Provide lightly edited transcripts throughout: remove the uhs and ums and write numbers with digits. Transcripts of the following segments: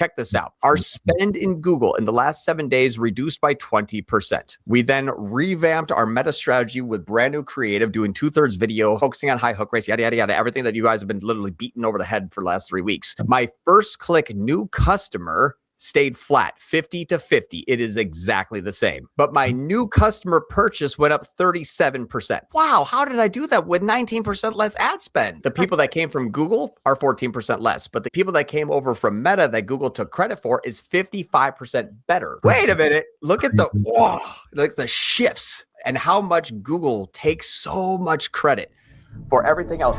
check this out. Our spend in Google in the last 7 days reduced by 20%. We then revamped our meta strategy with brand new creative, doing 2/3 video, focusing on high hook rates, yada, yada, yada, everything that you guys have been literally beaten over the head for the last 3 weeks. My first click new customer stayed flat, 50 to 50. It is exactly the same. But my new customer purchase went up 37%. Wow, how did I do that with 19% less ad spend? The people that came from Google are 14% less, but the people that came over from Meta that Google took credit for is 55% better. Wait a minute. Look at the shifts and how much Google takes so much credit for everything else.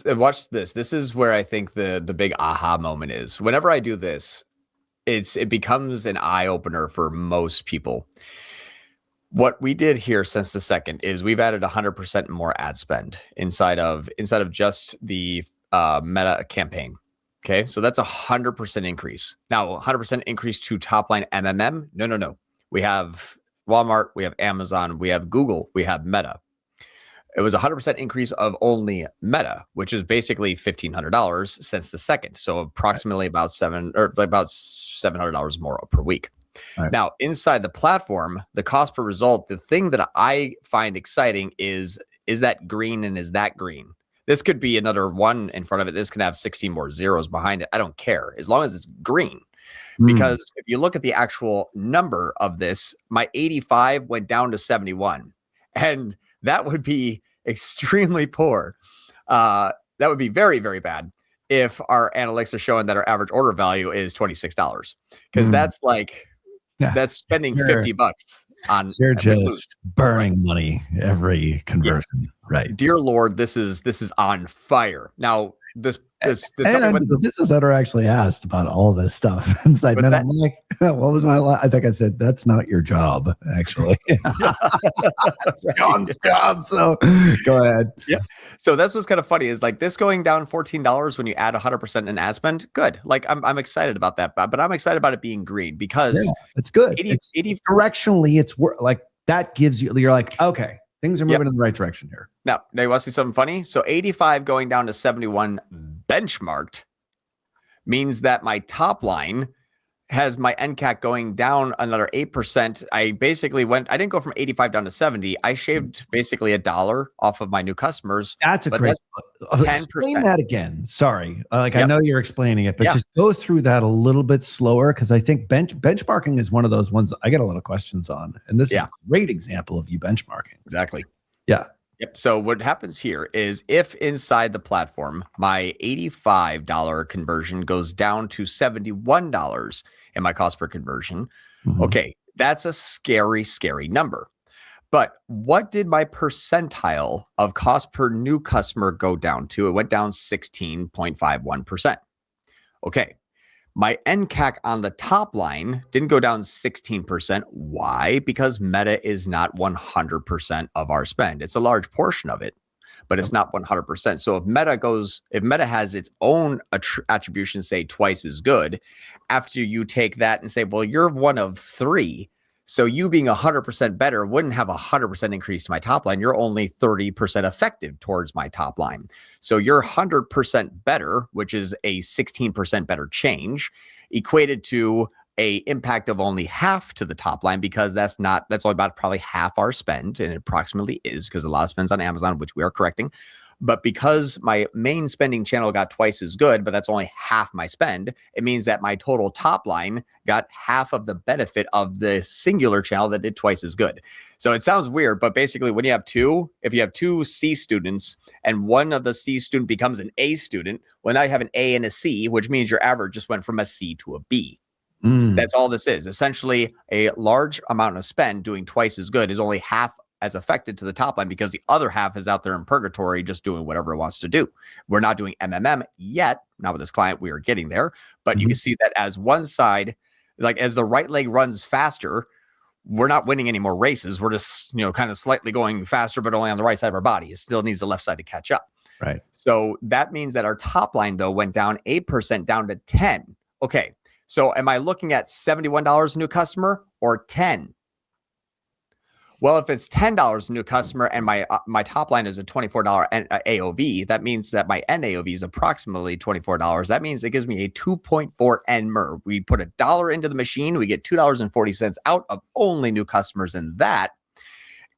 Watch this. This is where I think the big aha moment is. Whenever I do this, it becomes an eye opener for most people. What we did here since the second is we've added 100% more ad spend inside of just the Meta campaign. Okay, so that's 100% increase. Now, 100% increase to Topline MMM? No. We have Walmart, we have Amazon, we have Google, we have Meta. It was 100% increase of only Meta, which is basically $1,500 since the second. So approximately about $700 more per week. Right. Now, inside the platform, the cost per result, the thing that I find exciting is that green and is that green? This could be another one in front of it. This can have 16 more zeros behind it. I don't care as long as it's green. Because if you look at the actual number of this, my 85 went down to 71. And that would be extremely poor. That would be very, very bad if our analytics are showing that our average order value is $26. Because that's that's spending $50 on. You're just burning money every conversion, right? Dear Lord, this is on fire. Now, this the business owner actually asked about all this stuff inside. And I'm like, what was I think I said, that's not your job, actually. That's John's job. So go ahead. Yeah. So that's what's kind of funny is like this going down $14 when you add 100% in ad spend. Good. Like I'm excited about that, but I'm excited about it being green because it's good. 80 directionally, it's like that gives you're like, okay, things are moving in the right direction here. Now you want to see something funny? So 85 going down to 71 benchmarked means that my top line has my ENCAC going down another 8%. I didn't go from 85 down to 70. I shaved basically $1 off of my new customers. That's a great. Explain that again. Sorry. I know you're explaining it, but just go through that a little bit slower. Cause I think benchmarking is one of those ones I get a lot of questions on. And this is a great example of you benchmarking. Exactly. Yeah. Yep. So what happens here is if inside the platform, my $85 conversion goes down to $71 in my cost per conversion, okay, that's a scary, scary number. But what did my percentile of cost per new customer go down to? It went down 16.51%. Okay. My ENCAC on the top line didn't go down 16%. Why? Because Meta is not 100% of our spend. It's a large portion of it, but it's not 100%. So if Meta has its own attribution, say twice as good, after you take that and say, well, you're one of 3. So you being 100% better wouldn't have 100% increase to my top line. You're only 30% effective towards my top line. So you're 100% better, which is a 16% better change, equated to a impact of only half to the top line because that's only about probably half our spend, and it approximately is because a lot of spends on Amazon, which we are correcting. But because my main spending channel got twice as good, but that's only half my spend, it means that my total top line got half of the benefit of the singular channel that did twice as good. So it sounds weird, but basically when you have if you have 2 C students and one of the C student becomes an A student, well, now you have an A and a C, which means your average just went from a C to a B. That's all this is. Essentially, a large amount of spend doing twice as good is only half as affected to the top line because the other half is out there in purgatory just doing whatever it wants to do. We're not doing MMM yet. Not with this client, we are getting there. But you can see that as one side, like as the right leg runs faster, we're not winning any more races. We're just, kind of slightly going faster, but only on the right side of our body. It still needs the left side to catch up. Right. So that means that our top line, though, went down 8% down to 10. Okay. So am I looking at $71 a new customer or 10? Well, if it's $10 a new customer and my top line is a $24 AOV, that means that my NAOV is approximately $24. That means it gives me a 2.4 NMR. We put $1 into the machine, we get $2.40 out of only new customers, and that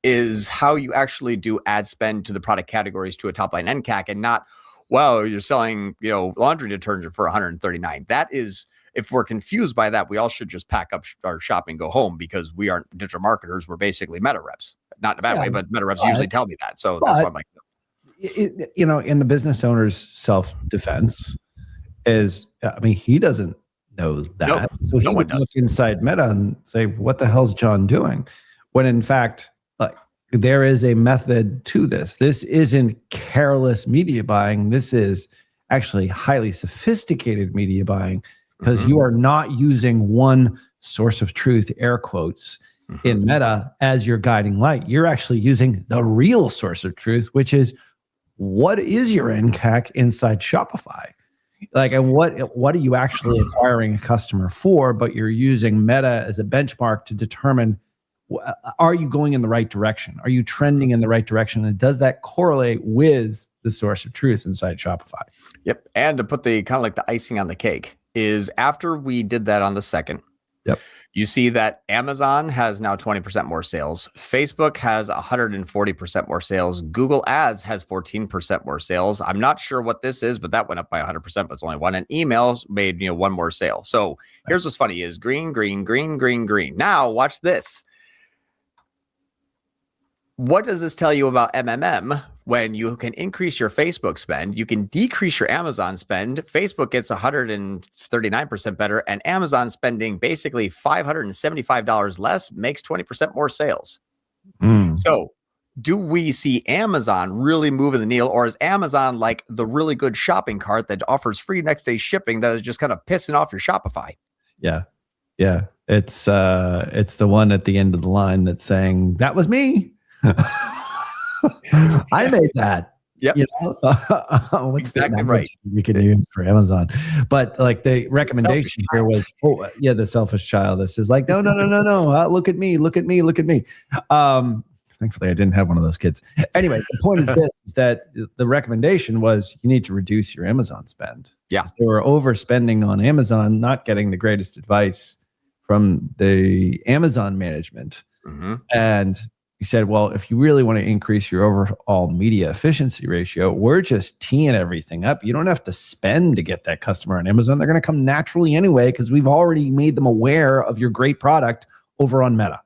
is how you actually do ad spend to the product categories to a top line NCAC, and not, well, you're selling, laundry detergent for $139. That is, if we're confused by that, we all should just pack up our shop and go home, because we aren't digital marketers. We're basically meta reps. Not in a bad way, but meta reps usually tell me that. So that's why I'm like, in the business owner's self-defense is, he doesn't know that. No, so he would look inside Meta and say, what the hell's John doing? When in fact, there is a method to this. This isn't careless media buying. This is actually highly sophisticated media buying, because you are not using one source of truth, air quotes, in Meta as your guiding light. You're actually using the real source of truth, which is, what is your NCAC inside Shopify? And what are you actually acquiring a customer for? But you're using Meta as a benchmark to determine, are you going in the right direction? Are you trending in the right direction? And does that correlate with the source of truth inside Shopify? Yep. And to put the kind of like the icing on the cake is, after we did that on the second, you see that Amazon has now 20% more sales. Facebook has 140% more sales. Google Ads has 14% more sales. I'm not sure what this is, but that went up by 100%, but it's only one. And emails made, one more sale. So here's what's funny is green, green, green, green, green. Now watch this. What does this tell you about MMM? When you can increase your Facebook spend, you can decrease your Amazon spend. Facebook gets 139% better, and Amazon spending basically $575 less makes 20% more sales. So do we see Amazon really moving the needle, or is Amazon like the really good shopping cart that offers free next day shipping that is just kind of pissing off your Shopify? Yeah. It's the one at the end of the line that's saying, that was me. I made that. Yep. What's exactly right we can use for Amazon? But the recommendation here was, the selfish child. This is like, no. Look at me. Thankfully, I didn't have one of those kids. Anyway, the point is this: is that the recommendation was, you need to reduce your Amazon spend. Yeah, they were overspending on Amazon, not getting the greatest advice from the Amazon management, and he said, well, if you really want to increase your overall media efficiency ratio, we're just teeing everything up. You don't have to spend to get that customer on Amazon. They're going to come naturally anyway, because we've already made them aware of your great product over on Meta.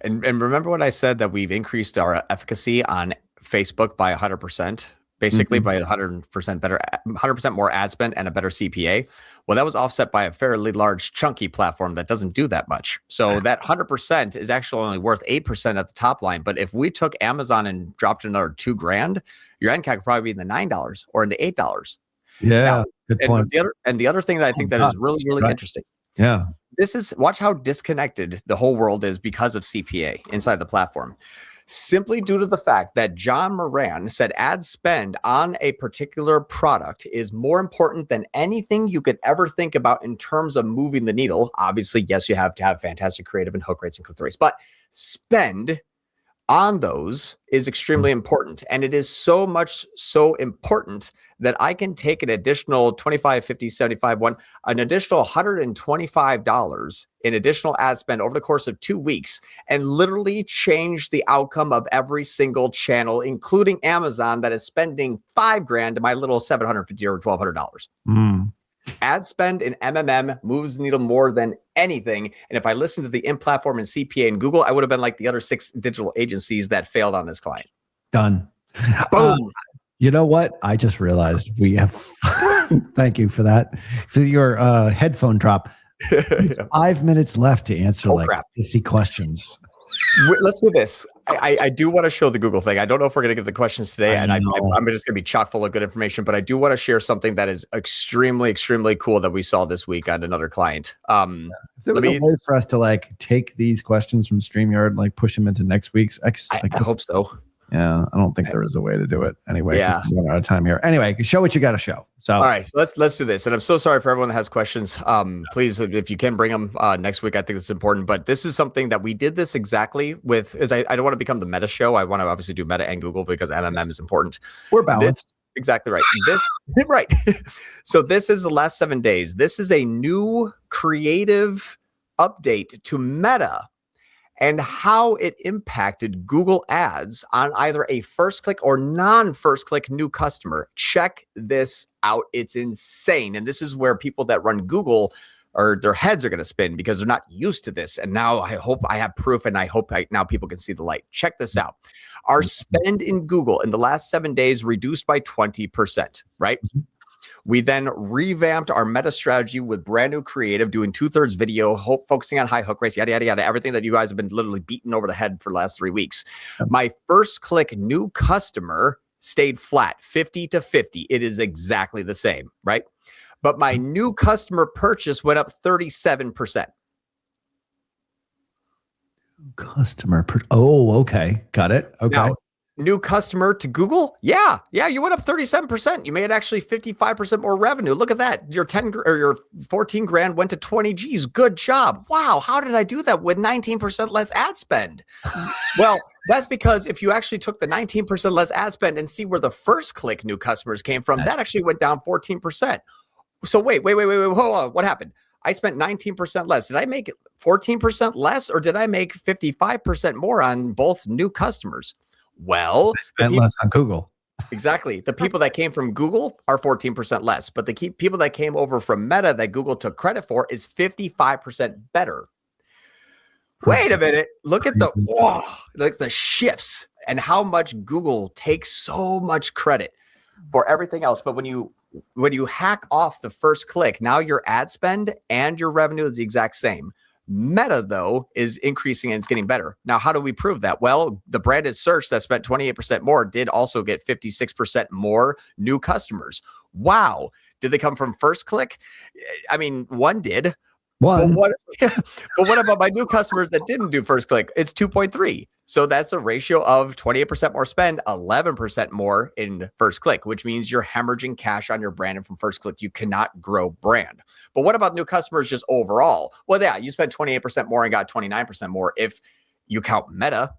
And remember what I said, that we've increased our efficacy on Facebook by 100%, basically by 100% better, 100% more ad spend and a better CPA. Well, that was offset by a fairly large, chunky platform that doesn't do that much. So that 100% is actually only worth 8% at the top line. But if we took Amazon and dropped another $2,000, your NCAC would probably be in the $9 or in the $8. Yeah, now, good point. The other thing that I think that is really, really interesting. Yeah. This is, watch how disconnected the whole world is because of CPA inside the platform. Simply due to the fact that John Moran said ad spend on a particular product is more important than anything you could ever think about in terms of moving the needle. Obviously, yes, you have to have fantastic creative and hook rates and click-through rates, but spend on those is extremely important. And it is so important that I can take an additional 25, 50, 75, an additional $125 in additional ad spend over the course of 2 weeks and literally change the outcome of every single channel, including Amazon, that is spending $5,000 to my little $750 or $1,200. Ad spend in MMM moves the needle more than anything. And if I listened to the in-platform and CPA and Google, I would have been like the other 6 digital agencies that failed on this client. Done. Boom. You know what? I just realized we have, thank you for that, for your headphone drop. 5 minutes left to answer 50 questions. Let's do this. I do want to show the Google thing. I don't know if we're going to get the questions today, and I'm just going to be chock full of good information, but I do want to share something that is extremely, extremely cool that we saw this week on another client. If there was a way for us to take these questions from StreamYard, push them into next week's, I hope so. Yeah, I don't think there is a way to do it anyway. Yeah, we're out of time here. Anyway, show what you got to show. So, all right, so let's do this. And I'm so sorry for everyone that has questions. Please, if you can bring them next week, I think it's important. But this is something that we did this exactly with. Is I don't want to become the Meta show. I want to obviously do Meta and Google because MMM is important. We're balanced. Exactly right. This right. So this is the last 7 days. This is a new creative update to Meta and how it impacted Google Ads on either a first click or non-first click new customer. Check this out. It's insane. And this is where people that run Google or their heads are going to spin because they're not used to this. And now I hope I have proof and I hope now people can see the light. Check this out. Our spend in Google in the last 7 days reduced by 20%, right? We then revamped our meta strategy with brand new creative, doing 2/3 video, focusing on high hook rates, yada, yada, yada, everything that you guys have been literally beaten over the head for the last 3 weeks. My first click new customer stayed flat, 50 to 50. It is exactly the same, right? But my new customer purchase went up 37%. Okay. Got it. Okay. Now, new customer to Google? Yeah, you went up 37%. You made actually 55% more revenue. Look at that. Your 10 or your 14 grand went to 20 G's. Good job. Wow, how did I do that with 19% less ad spend? Well, that's because if you actually took the 19% less ad spend and see where the first click new customers came from, that actually went down 14%. So wait, hold on. What happened? I spent 19% less. Did I make 14% less or did I make 55% more on both new customers? Well, I spent less on Google. Exactly. The people that came from Google are 14% less, but the people that came over from Meta that Google took credit for is 55% better. Wait a minute. Look at the shifts and how much Google takes so much credit for everything else. But when you hack off the first click, now your ad spend and your revenue is the exact same. Meta, though, is increasing and it's getting better. Now, how do we prove that? Well, the branded search that spent 28% more did also get 56% more new customers. Wow. Did they come from first click? I mean, one did. One. But what about my new customers that didn't do first click? It's 2.3. So that's a ratio of 28% more spend, 11% more in first click, which means you're hemorrhaging cash on your brand. And from first click, you cannot grow brand. But what about new customers just overall? Well, yeah, you spent 28% more and got 29% more if you count Meta.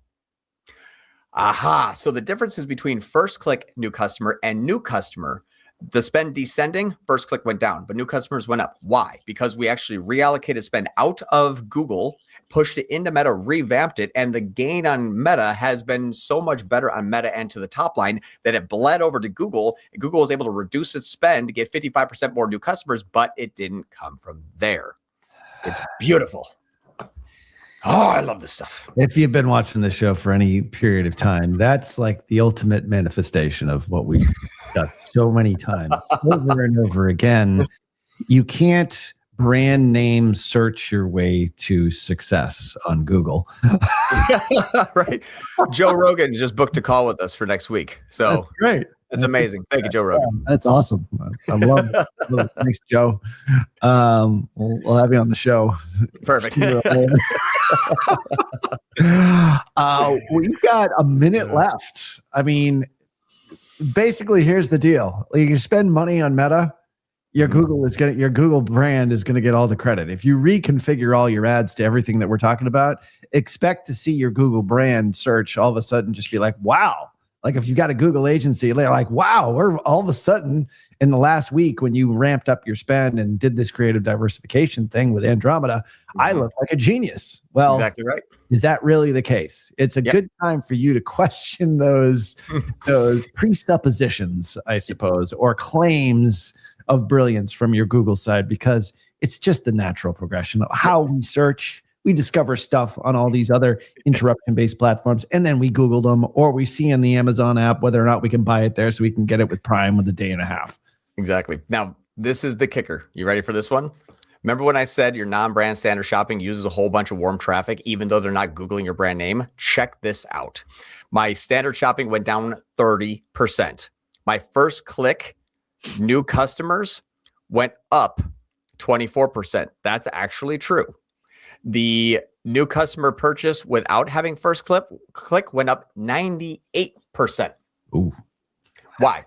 Aha. So the differences between first click new customer and new customer, the spend descending, first click went down, but new customers went up. Why? Because we actually reallocated spend out of Google, pushed it into Meta, revamped it, and the gain on Meta has been so much better on Meta and to the top line that it bled over to Google. And Google was able to reduce its spend to get 55% more new customers, but it didn't come from there. It's beautiful. Oh, I love this stuff. If you've been watching this show for any period of time, that's like the ultimate manifestation of what we've done so many times over and over again. You can't brand name search your way to success on Google. Right. Joe Rogan just booked a call with us for next week. So that's great. That's amazing. Thank you, Joe Rogan. That's awesome. I love it. Thanks, Joe. We'll have you on the show. Perfect. We've got a minute left. I mean, basically, here's the deal. You spend money on Meta, your Google brand is going to get all the credit. If you reconfigure all your ads to everything that we're talking about, expect to see your Google brand search all of a sudden just be like, wow. Like if you've got a Google agency, they're like, wow, we're all of a sudden in the last week when you ramped up your spend and did this creative diversification thing with Andromeda, I look like a genius. Well, exactly right. Is that really the case? It's a good time for you to question those presuppositions, I suppose, or claims of brilliance from your Google side, because it's just the natural progression of how we search. We discover stuff on all these other interruption-based platforms, and then we Google them, or we see in the Amazon app whether or not we can buy it there so we can get it with Prime with a day and a half. Exactly. Now, this is the kicker. You ready for this one? Remember when I said your non-brand standard shopping uses a whole bunch of warm traffic, even though they're not Googling your brand name? Check this out. My standard shopping went down 30%. My first click new customers went up 24%. That's actually true. The new customer purchase without having first click went up 98%. Ooh. Why?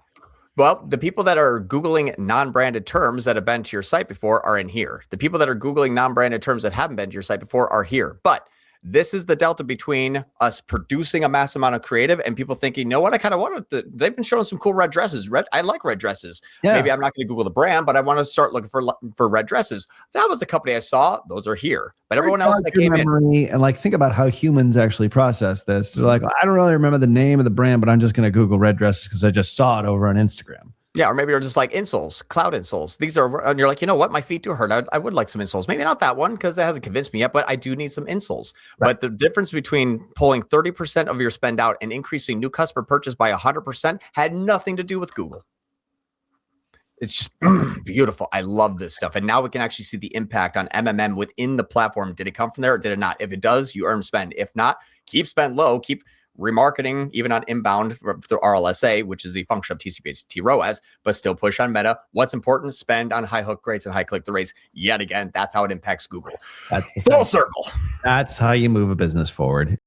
Well, the people that are Googling non-branded terms that have been to your site before are in here. The people that are Googling non-branded terms that haven't been to your site before are here. But this is the delta between us producing a mass amount of creative and people thinking, you know what, I kind of wanted to, they've been showing some cool red dresses. I like red dresses. Yeah. Maybe I'm not going to Google the brand, but I want to start looking for red dresses. That was the company I saw. Those are here. But everyone else that came in. And like, think about how humans actually process this. They're like, I don't really remember the name of the brand, but I'm just going to Google red dresses because I just saw it over on Instagram. Yeah, or maybe you're just like insoles, cloud insoles. These are, and you're like, you know what? My feet do hurt. I would like some insoles. Maybe not that one because it hasn't convinced me yet, but I do need some insoles. Right. But the difference between pulling 30% of your spend out and increasing new customer purchase by 100% had nothing to do with Google. It's just beautiful. I love this stuff. And now we can actually see the impact on MMM within the platform. Did it come from there or did it not? If it does, you earn spend. If not, keep spend low, keep remarketing, even on inbound through RLSA, which is the function of TCP ROAS, but still push on meta. What's important? Spend on high hook rates and high click-through rates. Yet again, that's how it impacts Google. That's full circle. That's how you move a business forward.